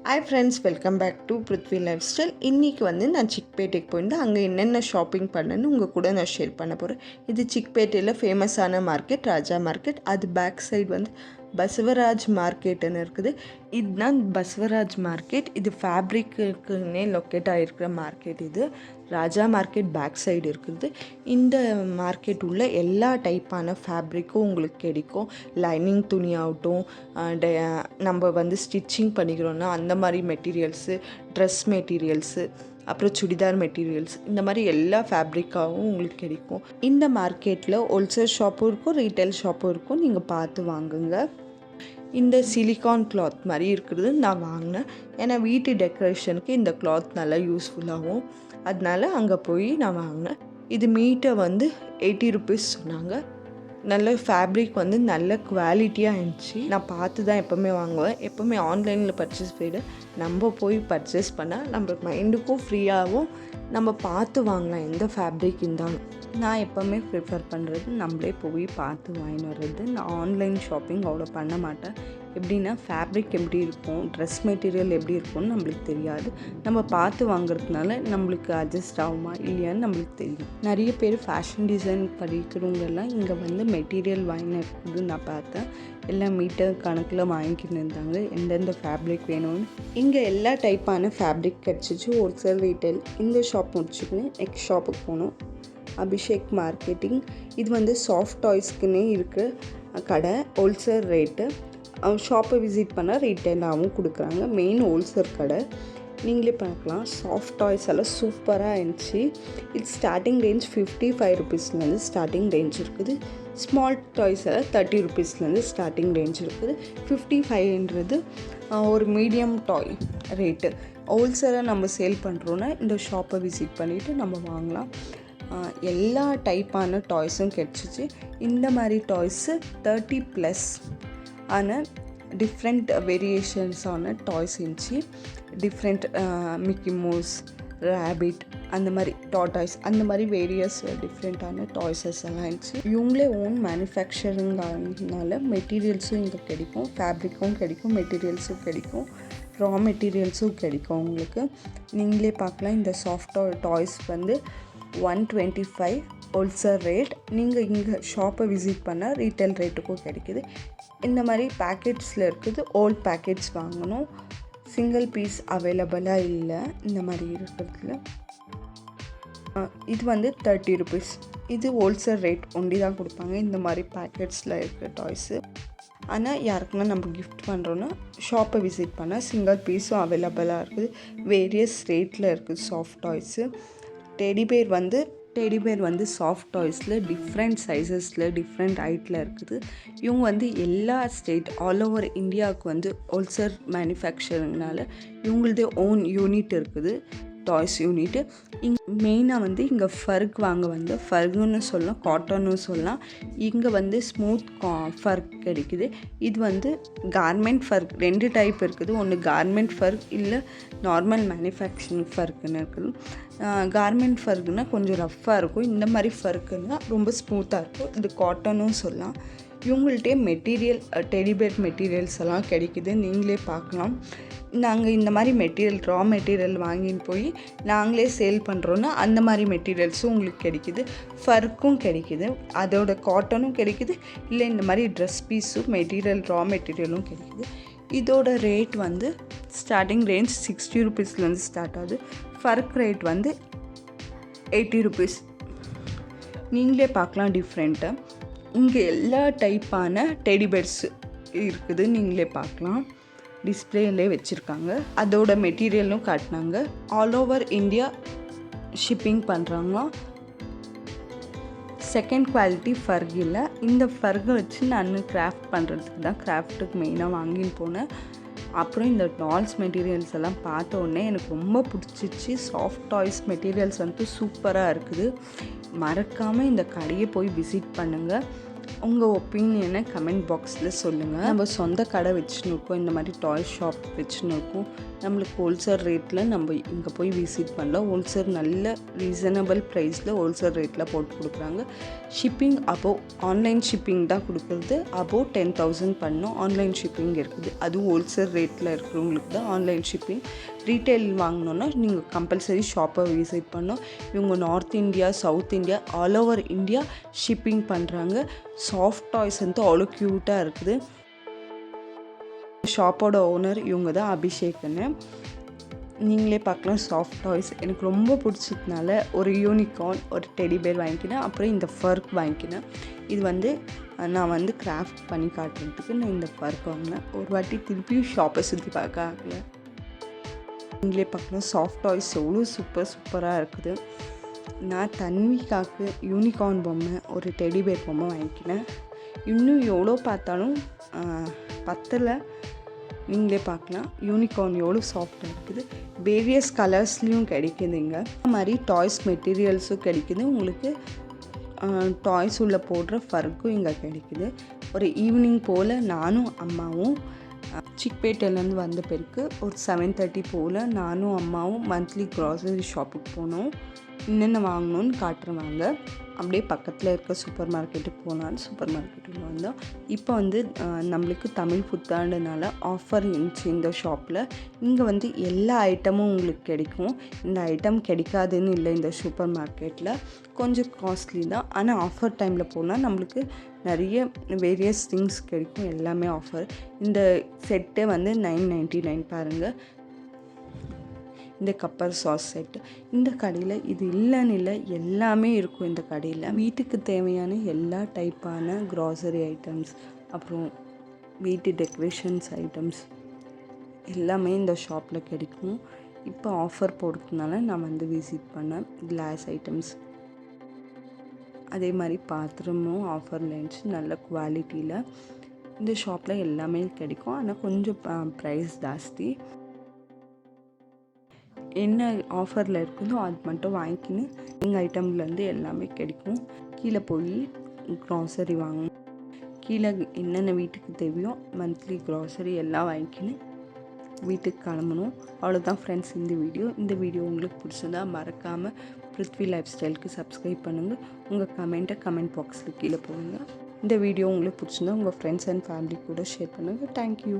Hi friends, welcome back to Prithvi lifestyle. இன்றைக்கி நான் சிக்பேட்டைக்கு போயிருந்தேன். அங்கே என்னென்ன ஷாப்பிங் பண்ணேன்னு உங்கள் கூட நான் ஷேர் பண்ண போகிறேன். இது சிக்பேட்டையில் ஃபேமஸான மார்க்கெட், ராஜா மார்க்கெட். அது பேக் சைடு பசவராஜ் மார்க்கெட்டுன்னு இருக்குது. இதுதான் பசவராஜ் மார்க்கெட். இது ஃபேப்ரிக்குன்னே லொக்கேட் ஆகிருக்கிற மார்க்கெட். இது ராஜா மார்க்கெட் பேக் சைடு இருக்குது. இந்த மார்க்கெட் உள்ள எல்லா டைப்பான ஃபேப்ரிக்கும் உங்களுக்கு கிடைக்கும். லைனிங் துணி ஆகட்டும், நம்ம ஸ்டிச்சிங் பண்ணிக்கிறோன்னா அந்த மாதிரி மெட்டீரியல்ஸு, ட்ரெஸ் மெட்டீரியல்ஸு, அப்புறம் சுடிதார் மெட்டீரியல்ஸ், இந்த மாதிரி எல்லா ஃபேப்ரிக்காகவும் உங்களுக்கு கிடைக்கும். இந்த மார்க்கெட்டில் ஹோல்சேல் ஷாப்பும் இருக்கும், ரீட்டைல் ஷாப்பும் இருக்கும். நீங்கள் பார்த்து வாங்குங்க. இந்த சிலிக்கான் கிளாத் மாதிரி இருக்கிறது நான் வாங்கினேன். ஏன்னா வீட்டு டெக்கரேஷனுக்கு இந்த கிளாத் நல்லா யூஸ்ஃபுல்லாகும். அதனால அங்கே போய் நான் வாங்கினேன். இது மீட்டை 80 ருபீஸ் சொன்னாங்க. நல்ல ஃபேப்ரிக் நல்ல குவாலிட்டியாக இருந்துச்சு. நான் பார்த்து தான் எப்போவுமே வாங்குவேன். எப்போவுமே ஆன்லைனில் பர்ச்சேஸ் போய்ட்டு நம்ம போய் பர்ச்சேஸ் பண்ணால் நம்ம மைண்டுக்கும் ஃப்ரீயாகவும் நம்ம பார்த்து வாங்கலாம். எந்த ஃபேப்ரிக் இருந்தாலும் நான் எப்போவுமே ப்ரிஃபர் பண்ணுறது நம்மளே போய் பார்த்து வாங்கிட்டு வர்றது. நான் ஆன்லைன் ஷாப்பிங் அவ்வளோ பண்ண மாட்டேன். எப்படின்னா ஃபேப்ரிக் எப்படி இருக்கும், ட்ரெஸ் மெட்டீரியல் எப்படி இருக்கும்னு நம்மளுக்கு தெரியாது. நம்ம பார்த்து வாங்குறதுனால நம்மளுக்கு அட்ஜஸ்ட் ஆகுமா இல்லையான்னு நம்மளுக்கு தெரியும். நிறைய பேர் ஃபேஷன் டிசைன் படிக்கிறவங்கெல்லாம் இங்கே மெட்டீரியல் வாங்கினது நான் பார்த்தேன். எல்லாம் மீட்டர் கணக்கில் வாங்கிக்கிட்டு இருந்தாங்க எந்தெந்த ஃபேப்ரிக் வேணும்னு. இங்கே எல்லா டைப்பான ஃபேப்ரிக் கிடச்சிச்சு, ஹோல்சேல், ரீட்டைல். இந்த ஷாப் முடிச்சுக்கின்னு நெக்ஸ்ட் ஷாப்புக்கு போகணும். அபிஷேக் மார்க்கெட்டிங். இது சாஃப்ட் டாய்ஸ்க்குன்னே இருக்குது கடை. Wholesale rate. ஷாப்பை விசிட் பண்ணால் ரீட்டைலாகவும் கொடுக்குறாங்க. மெயின் ஹோல்சேல் கடை. நீங்களே பார்க்கலாம். சாஃப்ட் டாய்ஸ் எல்லாம் சூப்பராக இருந்துச்சு. இது ஸ்டார்டிங் ரேஞ்ச் 55 ருபீஸ்லேருந்து ஸ்டார்டிங் ரேஞ்ச் இருக்குது. ஸ்மால் டாய்ஸ் எல்லாம் 30 ருபீஸ்லேருந்து ஸ்டார்டிங் ரேஞ்ச் இருக்குது. 55ன்றது ஒரு மீடியம் டாய் ரேட்டு. ஹோல்சேலாக நம்ம சேல் பண்ணுறோன்னா இந்த ஷாப்பை விசிட் பண்ணிவிட்டு நம்ம வாங்கலாம். எல்லா டைப்பான டாய்ஸும் கிடச்சிச்சு. இந்த மாதிரி டாய்ஸு 30+ ஆனால் டிஃப்ரெண்ட் வேரியேஷன்ஸான டாய்ஸ் இருந்துச்சு. டிஃப்ரெண்ட் மிக்கி மவுஸ், ரேபிட், அந்த மாதிரி டாய்ஸ், அந்த மாதிரி வேரியஸ் டிஃப்ரெண்ட்டான டாய்ஸஸ் எல்லாம் இருந்துச்சு. இவங்களே ஓன் மேனுஃபேக்சரிங்னால மெட்டீரியல்ஸும் இங்கே கிடைக்கும். ஃபேப்ரிக்கும் கிடைக்கும், மெட்டீரியல்ஸும் கிடைக்கும், ரா மெட்டீரியல்ஸும் கிடைக்கும் உங்களுக்கு. நீங்களே பார்க்கலாம். இந்த சாஃப்ட் டாய்ஸ் 125 ஹோல்சேல் ரேட். நீங்கள் இங்கே ஷாப்பை விசிட் பண்ணால் ரீட்டைல் ரேட்டுக்கும் கிடைக்கிது. இந்த மாதிரி பேக்கெட்ஸில் இருக்குது. ஓல்ட் பேக்கெட்ஸ் வாங்கணும். சிங்கிள் பீஸ் அவைலபிளாக இல்லை இந்த மாதிரி இருக்கிறதுல. இது 30 ருபீஸ். இது ஹோல்சேல் ரேட் ஒண்டி தான் கொடுப்பாங்க இந்த மாதிரி பேக்கெட்ஸில் இருக்கிற டாய்ஸு. ஆனால் யாருக்குன்னா நம்ம கிஃப்ட் பண்ணுறோன்னா ஷாப்பை விசிட் பண்ணால் சிங்கிள் பீஸும் அவைலபிளாக இருக்குது. வேரியஸ் ரேட்டில் இருக்குது soft toys. Teddy bear soft டாய்ஸில் டிஃப்ரெண்ட் சைஸஸில், டிஃப்ரெண்ட் ஹைட்டில் இருக்குது. இவங்க எல்லா ஸ்டேட் ஆல் ஓவர் இந்தியாவுக்கு ஹோல்சேல் மேனுஃபேக்சரிங்னால இவங்களதே ஓன் யூனிட் இருக்குது, டாய்ஸ் யூனிட்டு. மெயினாக இங்கே ஃபர்க் வாங்க ஃபர்க்குன்னு சொல்லலாம், காட்டன்னு சொல்லலாம். இங்கே ஸ்மூத் ஃபர்க் கிடைக்குது. இது கார்மெண்ட் ஃபர்க். 2 டைப் இருக்குது. ஒன்று கார்மெண்ட் ஃபர்க், இல்லை நார்மல் மேனுஃபேக்சரிங் ஃபர்க்குன்னு இருக்குது. கார்மெண்ட் ஃபர்க்குனால் கொஞ்சம் ரஃப்பாக இருக்கும். இந்த மாதிரி ஃபர்க்குன்னா ரொம்ப ஸ்மூத்தாக இருக்கும். இது காட்டனும் சொல்லலாம். இவங்கள்ட்டே மெட்டீரியல், டெடிபேர் மெட்டீரியல்ஸ் எல்லாம் கிடைக்குது. நீங்களே பார்க்கலாம். நாங்கள் இந்த மாதிரி மெட்டீரியல், ரா மெட்டீரியல் வாங்கின்னு போய் நாங்களே சேல் பண்ணுறோன்னா அந்த மாதிரி மெட்டீரியல்ஸும் உங்களுக்கு கிடைக்குது. ஃபர்க்கும் கிடைக்குது, அதோட காட்டனும் கிடைக்குது, இல்லை இந்த மாதிரி ட்ரெஸ் பீஸும் மெட்டீரியல், ரா மெட்டீரியலும் கிடைக்குது. இதோட ரேட் ஸ்டார்டிங் ரேஞ்ச் 60 ருபீஸ்லேருந்து ஸ்டார்ட் ஆகுது. ஃபர்க் ரேட் 80 ருபீஸ். நீங்களே பார்க்கலாம் டிஃப்ரெண்ட்டாக. இங்கே எல்லா டைப்பான டெடிபேர்ஸ் இருக்குது. நீங்களே பார்க்கலாம். டிஸ்பிளேலே வச்சுருக்காங்க. அதோட மெட்டீரியலும் காட்டினாங்க. ஆல் ஓவர் இந்தியா ஷிப்பிங் பண்ணுறாங்களாம். செகண்ட் குவாலிட்டி ஃபர்க் இல்லை. இந்த ஃபர்கை வச்சு நான் கிராஃப்ட் பண்ணுறதுக்கு தான், கிராஃப்ட்டுக்கு மெயினாக வாங்கின்னு போனேன். அப்புறம் இந்த டால்ஸ் மெட்டீரியல்ஸ் எல்லாம் பார்த்த உடனே எனக்கு ரொம்ப பிடிச்சிச்சு. சாஃப்ட் டாய்ஸ் மெட்டீரியல்ஸ் சூப்பராக இருக்குது. மறக்காமல் இந்த கடையை போய் விசிட் பண்ணுங்கள். உங்கள் ஒப்பீனியனை கமெண்ட் பாக்ஸில் சொல்லுங்கள். நம்ம சொந்த கடை வச்சுன்னு இருக்கோம், இந்த மாதிரி டாய் ஷாப் வச்சுன்னு இருக்கோம். நம்மளுக்கு ஹோல்சேல் ரேட்டில் நம்ம இங்கே போய் விசிட் பண்ணலாம். ஹோல்சேல் நல்ல ரீசனபிள் ப்ரைஸில் ஹோல்சேல் ரேட்டில் போட்டு கொடுக்குறாங்க. ஷிப்பிங் அபோவ் ஆன்லைன் ஷிப்பிங் தான் கொடுக்குறது. அபோவ் 10,000 பண்ணோம் ஆன்லைன் ஷிப்பிங் இருக்குது. அதுவும் ஹோல்சேல் ரேட்டில் இருக்கிறவங்களுக்கு தான் ஆன்லைன் ஷிப்பிங். ரீட்டைல் வாங்கினோன்னா நீங்கள் கம்பல்சரி ஷாப்பை விசிட் பண்ணோம். இவங்க north India, south India, all over India shipping பண்ணுறாங்க. சாஃப்ட் டாய்ஸ் வந்து அவ்வளோ க்யூட்டாக இருக்குது. ஷாப்போட ஓனர் இவங்க தான், அபிஷேக்னு. நீங்களே பார்க்கலாம் சாஃப்ட் டாய்ஸ். எனக்கு ரொம்ப பிடிச்சதுனால ஒரு யூனிகார்ன், ஒரு டெடி பேர் வாங்கிக்கினேன். அப்புறம் இந்த ஃபர்க் வாங்கிக்கினேன். இது வந்து நான் வந்து கிராஃப்ட் பண்ணி காட்டுறதுக்கு நான் இந்த ஃபர்க் வாங்கினேன். ஒரு வாட்டி திருப்பியும் ஷாப்பை சுற்றி பார்க்க ஆகலை. நீங்களே பார்க்கலாம் சாஃப்ட் டாய்ஸ் எவ்வளோ சூப்பராக இருக்குது. நான் தன்விகாக்கு யூனிகார்ன் பொம்மை, ஒரு டெடி பேர் பொம்மை வாங்கிக்கினேன். இன்னும் எவ்வளோ பார்த்தாலும் பத்தலை. நீங்களே பார்க்கலாம் யூனிகார்ன் எவ்வளோ சாஃப்டாக இருக்குது. வேரியஸ் கலர்ஸ்லேயும் கிடைக்குதுங்க. இந்த மாதிரி டாய்ஸ் மெட்டீரியல்ஸும் கிடைக்குது. உங்களுக்கு டாய்ஸ் உள்ள போடுற ஃபர்க்கும் இங்கே கிடைக்குது. ஒரு ஈவினிங் போல் நானும் அம்மாவும் சிக்பேட்டையிலேருந்து வந்த பிறகு ஒரு 7:30 போல் நானும் அம்மாவும் மந்த்லி க்ராசரி ஷாப்புக்கு போனோம். என்னென்ன வாங்கணும்னு காட்டுருவாங்க. அப்படியே பக்கத்தில் இருக்க சூப்பர் மார்க்கெட்டுக்கு போனாலும் சூப்பர் மார்க்கெட்டுக்கு வந்தோம். இப்போ வந்து நம்மளுக்கு தமிழ் புத்தாண்டுனால ஆஃபர் இருந்துச்சு இந்த ஷாப்பில். இங்கே வந்து எல்லா ஐட்டமும் உங்களுக்கு கிடைக்கும். இந்த ஐட்டம் கிடைக்காதுன்னு இல்லை. இந்த சூப்பர் மார்க்கெட்டில் கொஞ்சம் காஸ்ட்லி தான். ஆனால் ஆஃபர் டைமில் போனால் நம்மளுக்கு நிறைய வேரியஸ் திங்ஸ் கிடைக்கும். எல்லாமே ஆஃபர். இந்த செட்டே வந்து 999 பாருங்கள். இந்த கப்பர் சாஸ் செட்டு. இந்த கடையில் இது இல்லைன்னு இல்லை, எல்லாமே இருக்கும் இந்த கடையில். வீட்டுக்கு தேவையான எல்லா டைப்பான க்ராசரி ஐட்டம்ஸ், அப்புறம் வீட்டு டெக்கரேஷன்ஸ் ஐட்டம்ஸ் எல்லாமே இந்த ஷாப்பில் கிடைக்கும். இப்போ ஆஃபர் போடுறதுனால நான் வந்து விசிட் பண்ணேன். கிளாஸ் ஐட்டம்ஸ், அதே மாதிரி பாத்திரமும் ஆஃபரில் இருந்துச்சு. நல்ல குவாலிட்டியில் இந்த ஷாப்பில் எல்லாமே கிடைக்கும். ஆனால் கொஞ்சம் ப்ரைஸ் ஜாஸ்தி. என்ன ஆஃபரில் இருக்குதோ அது மட்டும் வாங்கிக்கின்னு எங்கள் ஐட்டம்லேருந்து எல்லாமே கிடைக்கும். கீழே போய் க்ராசரி வாங்கணும். கீழே என்னென்ன வீட்டுக்கு தேவையோ மந்த்லி க்ராசரி எல்லாம் வாங்கிக்கின்னு வீட்டுக்கு கிளம்பணும். அவ்வளோதான் ஃப்ரெண்ட்ஸ் இந்த வீடியோ உங்களுக்கு பிடிச்சதா மறக்காமல் பிருத்வி லைஃப் ஸ்டைலுக்கு சப்ஸ்கிரைப் பண்ணுங்கள். உங்கள் கமெண்ட் பாக்ஸில் கீழே போடுங்க. இந்த வீடியோ உங்களுக்கு பிடிச்சிருந்தா உங்கள் ஃப்ரெண்ட்ஸ் அண்ட் ஃபேமிலி கூட ஷேர் பண்ணுங்கள். தேங்க்யூ.